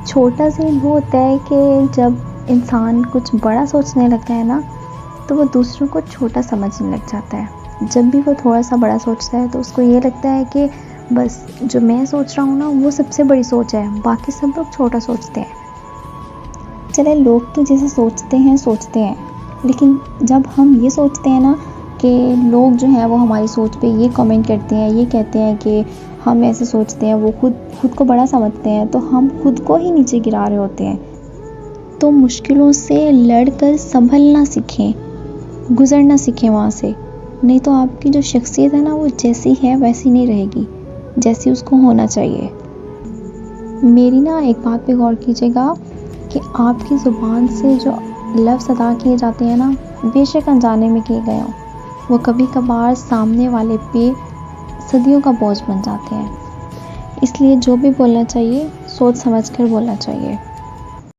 छोटा सीन वो होता है कि जब इंसान कुछ बड़ा सोचने लगता है ना, तो वो दूसरों को छोटा समझने लग जाता है। जब भी वो थोड़ा सा बड़ा सोचता है तो उसको ये लगता है कि बस जो मैं सोच रहा हूँ ना वो सबसे बड़ी सोच है, बाकी सब लोग छोटा सोचते हैं। चले, लोग तो जैसे सोचते हैं, लेकिन जब हम ये सोचते हैं ना कि लोग जो हैं वो हमारी सोच पे ये कमेंट करते हैं, ये कहते हैं कि हम ऐसे सोचते हैं, वो खुद को बड़ा समझते हैं, तो हम खुद को ही नीचे गिरा रहे होते हैं। तो मुश्किलों से लड़कर संभलना सीखें, गुजरना सीखें वहाँ से, नहीं तो आपकी जो शख्सियत है ना वो जैसी है वैसी नहीं रहेगी, जैसी उसको होना चाहिए। मेरी ना एक बात पे गौर कीजिएगा कि आपकी ज़ुबान से जो लफ्ज़ अदा किए जाते हैं ना, बेशक अनजाने में किए गए हों, वो कभी कभार सामने वाले पे सदियों का बोझ बन जाते हैं। इसलिए जो भी बोलना चाहिए सोच समझ कर बोलना चाहिए।